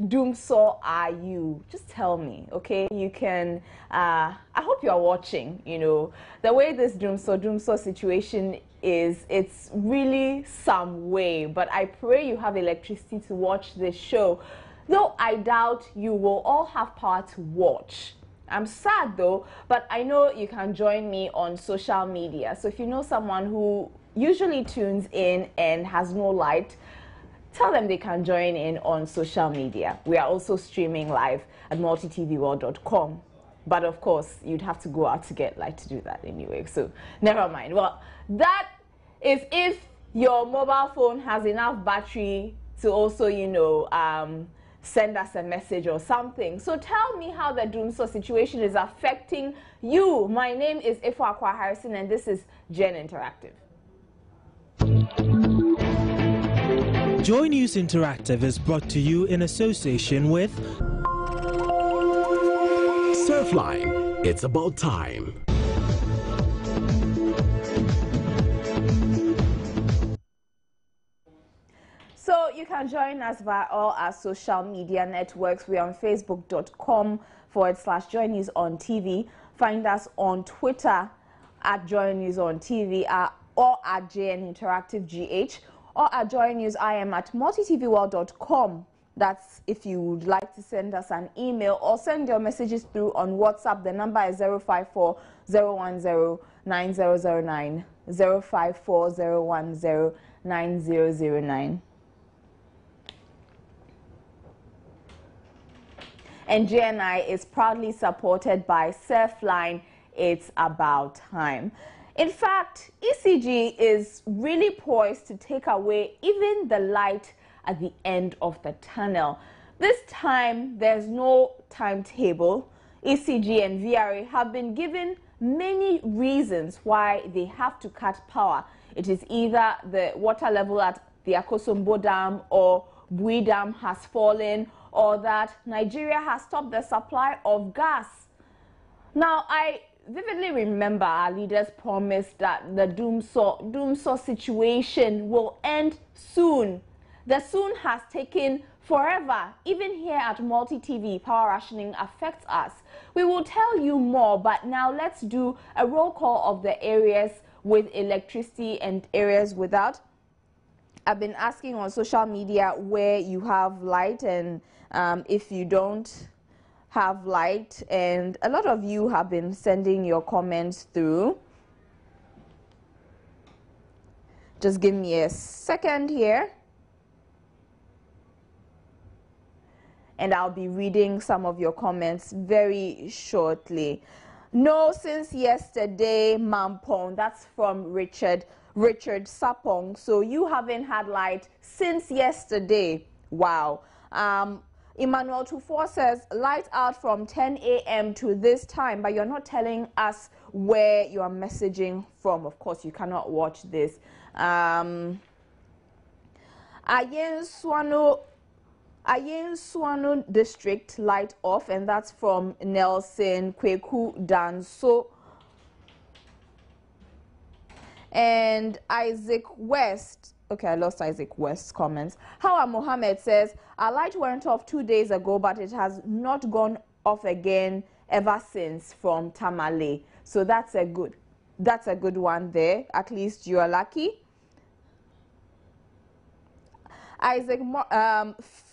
Dumso are you? Just tell me, okay? You can, I hope you are watching, you know. The way this Dumso situation is, it's really some way, but I pray you have electricity to watch this show. Though I doubt you will all have power to watch. I'm sad though, but I know you can join me on social media. So if you know someone who usually tunes in and has no light, tell them they can join in on social media. We are also streaming live at multitvworld.com. But of course, you'd have to go out to get light to do that anyway. So never mind. Well, that is if your mobile phone has enough battery to also, you know, send us a message or something. So tell me how the Dumso situation is affecting you. My name is Ifo Akwa Harrison and this is Gen Interactive. Joy News Interactive is brought to you in association with Surfline. It's about time. So you can join us via all our social media networks. We're on facebook.com/Joy News on TV. Find us on Twitter at Joy News on TV or at JN Interactive GH or at Joy News IM at multitvworld.com. That's if you would like to send us an email or send your messages through on WhatsApp. The number is 054 010 9009 054 010 9009. And JNI is proudly supported by Surfline. It's about time. In fact, ECG is really poised to take away even the light at the end of the tunnel. This time, there's no timetable. ECG and VRA have been given many reasons why they have to cut power. It is either the water level at the Akosombo Dam or Bui Dam has fallen, or that Nigeria has stopped the supply of gas. Now, I vividly remember our leaders promised that the Dumso situation will end soon. The soon has taken forever. Even here at Multi TV, power rationing affects us. We will tell you more, but now let's do a roll call of the areas with electricity and areas without. I've been asking on social media where you have light and if you don't have light, and a lot of you have been sending your comments through. Just give me a second here and I'll be reading some of your comments very shortly. No, since yesterday, Mampong. That's from Richard Sapong. So you haven't had light since yesterday. Wow. Emmanuel Tufor says light out from 10 a.m. to this time, but you're not telling us where you are messaging from. Of course, you cannot watch this. Ayen Swano district light off, and that's from Nelson Kweku Danso. And Isaac West, okay, I lost Isaac West's comments. Hawa Mohammed says, our light went off 2 days ago, but it has not gone off again ever since, from Tamale. So that's a good one there. At least you are lucky. Isaac,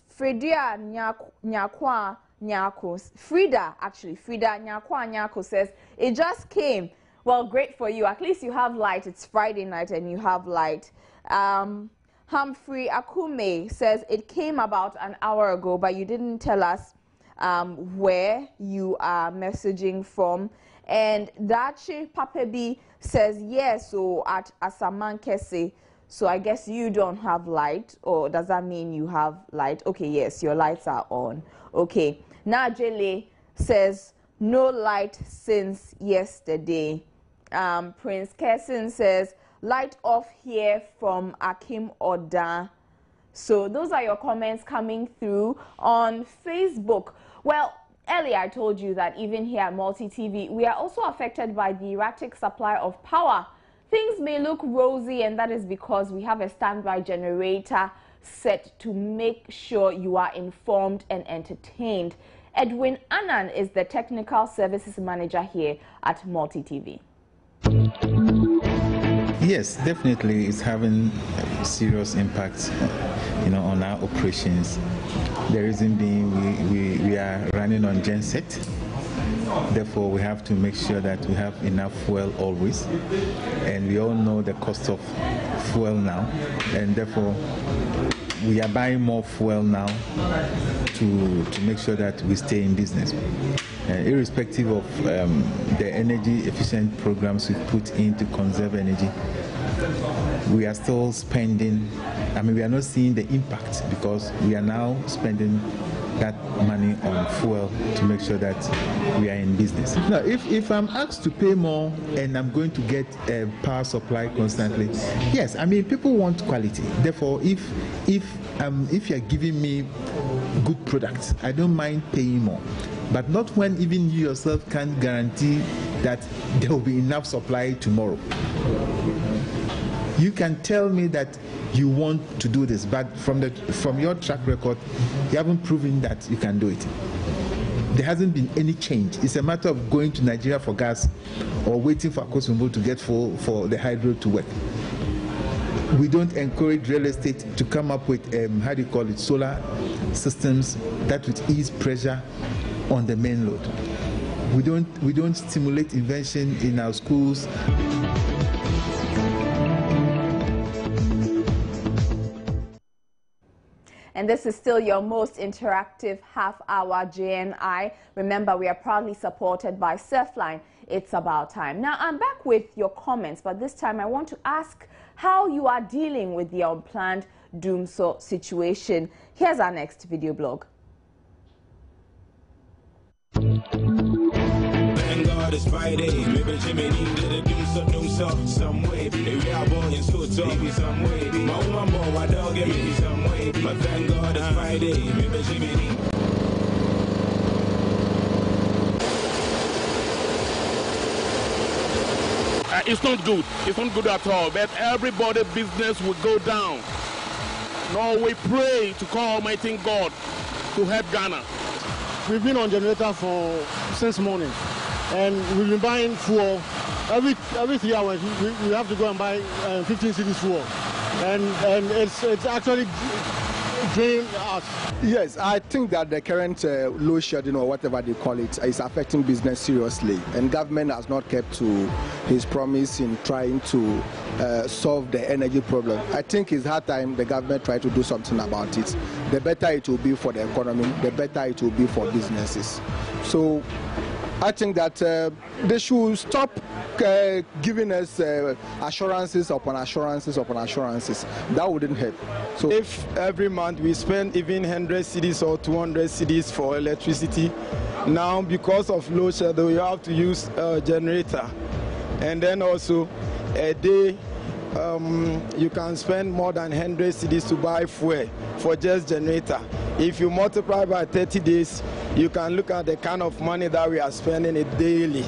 Frida Nyakwa Nyako, Frida Nyakwa Nyako says, it just came. Well, great for you. At least you have light. It's Friday night and you have light. Humphrey Akume says it came about an hour ago, but you didn't tell us where you are messaging from. And Dachi Papebi says yes, so at Asamankese. So I guess you don't have light, or does that mean you have light? Okay, yes, your lights are on. Okay. Najele says no light since yesterday. Prince Kesson says light off here from Akim Oda. So those are your comments coming through on Facebook. Well, earlier I told you that even here at Multi TV, we are also affected by the erratic supply of power. Things may look rosy, and that is because we have a standby generator set to make sure you are informed and entertained. Edwin Annan is the Technical Services Manager here at Multi TV. Yes, definitely it's having a serious impact, on our operations. The reason being we are running on genset. Therefore, we have to make sure that we have enough fuel always. And we all know the cost of fuel now. And therefore, we are buying more fuel now to make sure that we stay in business. Irrespective of the energy efficient programs we put in to conserve energy, we are still spending. We are not seeing the impact because we are now spending that money on fuel to make sure that we are in business. Now, if I'm asked to pay more and I'm going to get power supply constantly, yes, people want quality. Therefore, if you're giving me good products, I don't mind paying more. But not when even you yourself can't guarantee that there will be enough supply tomorrow. You can tell me that you want to do this, but from your track record, you haven't proven that you can do it. There hasn't been any change. It's a matter of going to Nigeria for gas or waiting for Akosombo to get full for the hydro to work. We don't encourage real estate to come up with, solar systems that would ease pressure on the main load. We don't stimulate invention in our schools. And this is still your most interactive half-hour JNI. Remember, we are proudly supported by Surfline. It's about time. Now, I'm back with your comments, but this time I want to ask how you are dealing with the unplanned Dumso situation. Here's our next video blog. It's Friday, maybe Jimmy did Dumso some way. Maybe I bought in so maybe some way. My woman bought my dog and maybe some way. But thank God it's Friday, maybe Jimmy. It's not good. It's not good at all. But everybody's business will go down. Now we pray to call Almighty God to help Ghana. We've been on generator since morning. And we've been buying fuel every 3 hours. We have to go and buy 15 cedis fuel, and it's actually draining us. Yes, I think that the current load shedding or whatever they call it is affecting business seriously, and government has not kept to his promise in trying to solve the energy problem. I think it's hard time the government try to do something about it. The better it will be for the economy, the better it will be for businesses. So I think that they should stop giving us assurances upon assurances upon assurances. That wouldn't help. So if every month we spend even 100 cedis or 200 cedis for electricity, now because of load shedding you have to use a generator. And then also a day you can spend more than 100 cedis to buy fuel for just generator. If you multiply by 30 days, you can look at the kind of money that we are spending it daily.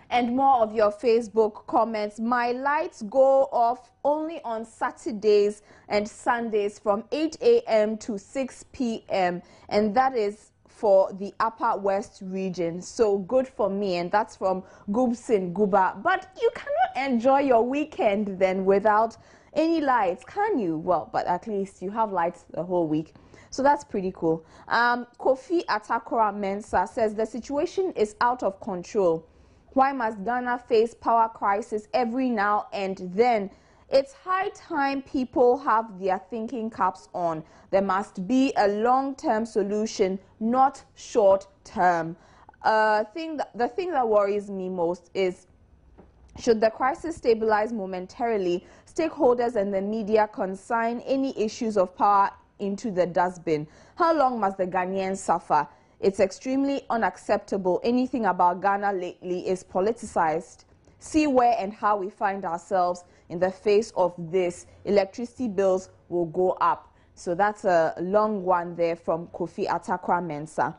And more of your Facebook comments. My lights go off only on Saturdays and Sundays from 8 a.m. to 6 p.m. And that is for the Upper West region. So good for me. And that's from Gubsin Guba. But you cannot enjoy your weekend then without any lights, can you? Well, but at least you have lights the whole week. So that's pretty cool. Kofi Atakora Mensah says the situation is out of control. Why must Ghana face power crisis every now and then? It's high time people have their thinking caps on. There must be a long-term solution, not short-term. The thing that worries me most is, should the crisis stabilize momentarily, stakeholders and the media consign any issues of power into the dustbin. How long must the Ghanaians suffer? It's extremely unacceptable. Anything about Ghana lately is politicized. See where and how we find ourselves in the face of this. Electricity bills will go up. So that's a long one there from Kofi Atakra Mensah.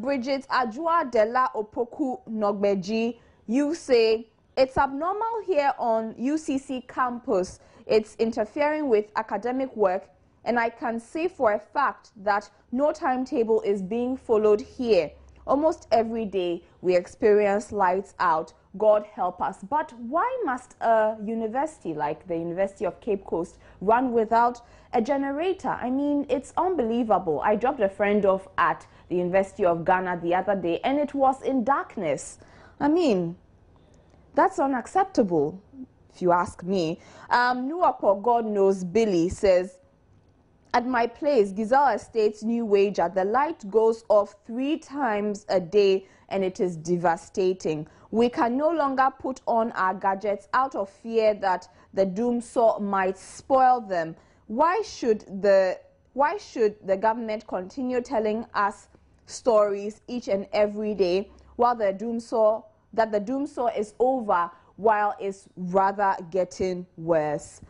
Bridget Ajua Dela Opoku Nogbeji, you say it's abnormal here on UCC campus. It's interfering with academic work, and I can say for a fact that no timetable is being followed here. Almost every day we experience lights out. God help us. But why must a university like the University of Cape Coast run without a generator? I mean, it's unbelievable. I dropped a friend off at the University of Ghana the other day, and it was in darkness. I mean, that's unacceptable, if you ask me. Nuapo, God knows, Billy says, at my place, Gizelle Estate's new wager, the light goes off 3 times a day, and it is devastating. We can no longer put on our gadgets out of fear that the Dumso might spoil them. Why should the government continue telling us stories each and every day while the Dumso is over, while it's rather getting worse?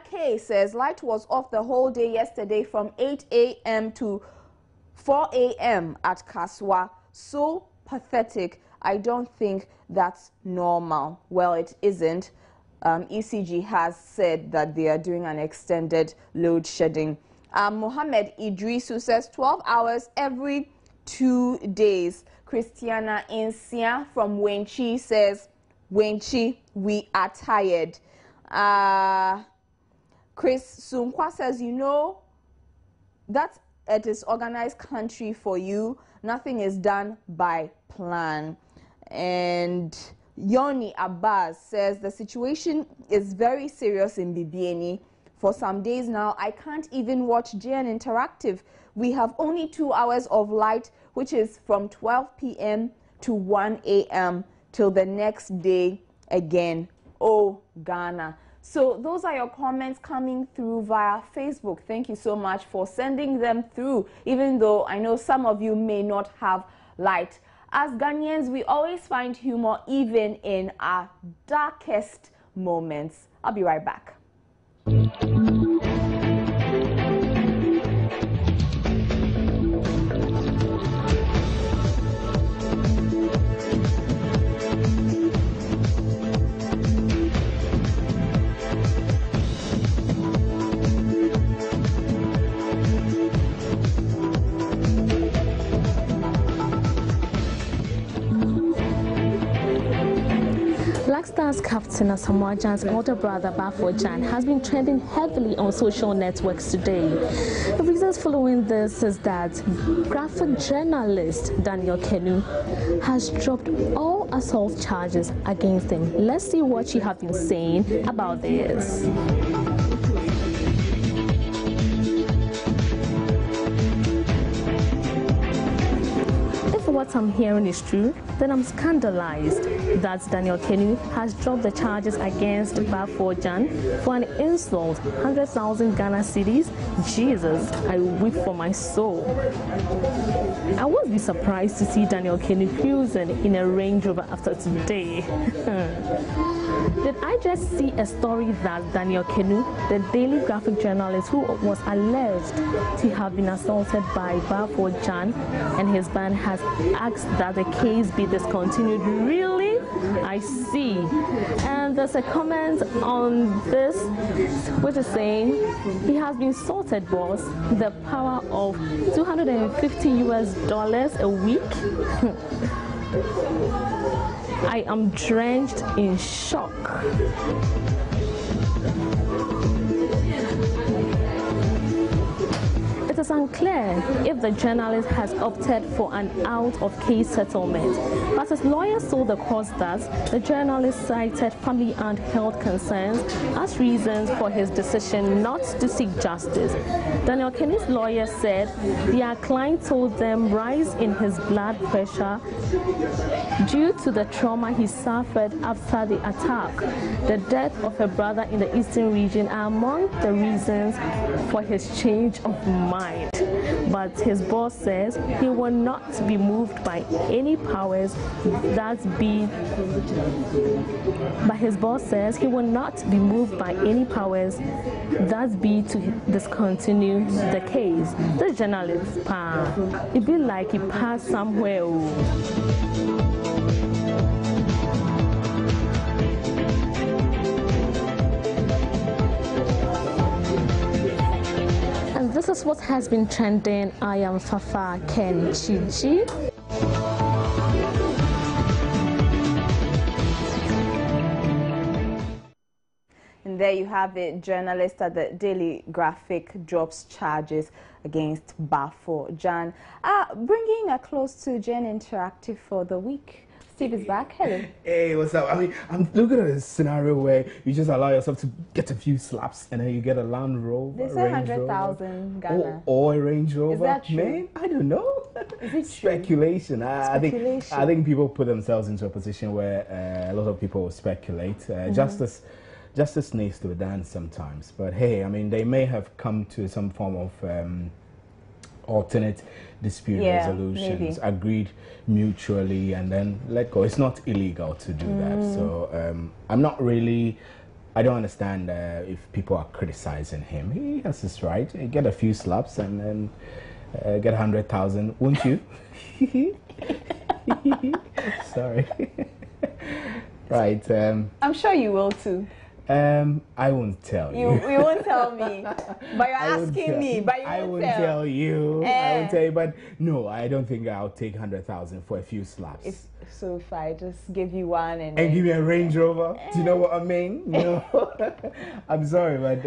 K says light was off the whole day yesterday from 8 a.m. to 4 a.m. at Kaswa. So pathetic. I don't think that's normal. Well, it isn't. ECG has said that they are doing an extended load shedding. Mohammed Idrisu says 12 hours every 2 days. Christiana Insia from Wenchi says, Wenchi, we are tired. Chris Sunkwa says, you know, that it is organized country for you. Nothing is done by plan. And Yoni Abbas says the situation is very serious in Bibiani. For some days now, I can't even watch JN Interactive. We have only 2 hours of light, which is from 12 p.m. to 1 a.m. till the next day again. Oh, Ghana. So those are your comments coming through via Facebook. Thank you so much for sending them through, even though I know some of you may not have light. As Ghanaians, we always find humor even in our darkest moments. I'll be right back. Black Stars captain Asamoah Gyan's older brother Bafo Gyan has been trending heavily on social networks today. The reasons following this is that graphic journalist Daniel Kenu has dropped all assault charges against him. Let's see what she has been saying about this. What I'm hearing is true, then I'm scandalized that Daniel Kenu has dropped the charges against Bafo Gyan for an insult, 100,000 Ghana cedis. Jesus, I weep for my soul. I won't be surprised to see Daniel Kenu cruising in a Range Rover after today. Did I just see a story that Daniel Kenu, the daily graphic journalist who was alleged to have been assaulted by Bafo Gyan and his band, has asked that the case be discontinued? Really? I see. And there's a comment on this which is saying he has been sorted, boss. The power of $250 a week. I am drenched in shock. It is unclear if the journalist has opted for an out-of-case settlement, but his lawyer told the court that the journalist cited family and health concerns as reasons for his decision not to seek justice. Daniel Kenu's lawyer said their client told them rise in his blood pressure due to the trauma he suffered after the attack. The death of a brother in the eastern region are among the reasons for his change of mind. died. But his boss says he will not be moved by any powers that be. But his boss says he will not be moved by any powers that be to discontinue the case. The journalist, it be like he passed somewhere. And this is what has been trending. I am Fafa Ken Chichi. And there you have it. Journalist at the Daily Graphic drops charges against Bafo Jan. Bringing a close to Gen Interactive for the week. Steve is back. Hello. Hey, what's up? I mean, I'm looking at a scenario where you just allow yourself to get a few slaps and then you get a Land Rover. They say 100,000 Ghana. Or a Range Rover. Is that true? Man, I don't know. Is it Speculation. Speculation. I think people put themselves into a position where a lot of people speculate. Justice needs to be done sometimes. But hey, I mean, they may have come to some form of alternate dispute resolutions, agreed mutually, and then let go. It's not illegal to do that. So I'm not really, I don't understand if people are criticizing him. He has his right. He get a few slaps and then get 100,000, won't you? Sorry. Right. I'm sure you will too. I won't tell you. You won't tell me. But you're asking me. But I won't tell you. I won't tell you. But no, I don't think I'll take 100,000 for a few slaps. So if I just give you one and give me a Range Rover, do you know what I mean? No. I'm sorry, but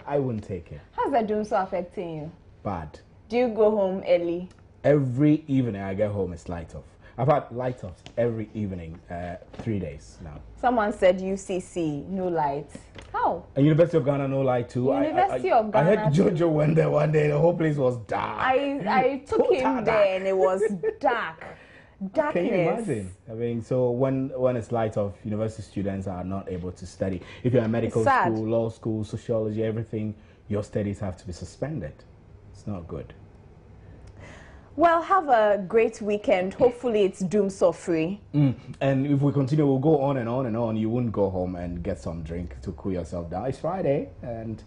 I wouldn't take it. How's that Dumso affecting you? Bad. Do you go home early? Every evening I get home, it's light off. I've had light offs every evening, 3 days now. Someone said UCC, no light. How? And University of Ghana, no light too. University of Ghana. I heard Jojo went there one day, the whole place was dark. I took him there and it was dark. Darkness. Can you imagine? I mean, so when it's light off, university students are not able to study. If you're in medical school, law school, sociology, everything, your studies have to be suspended. It's not good. Well, have a great weekend. Hopefully it's Dumso free. And if we continue, we'll go on and on and on. You won't go home and get some drink to cool yourself down. It's Friday and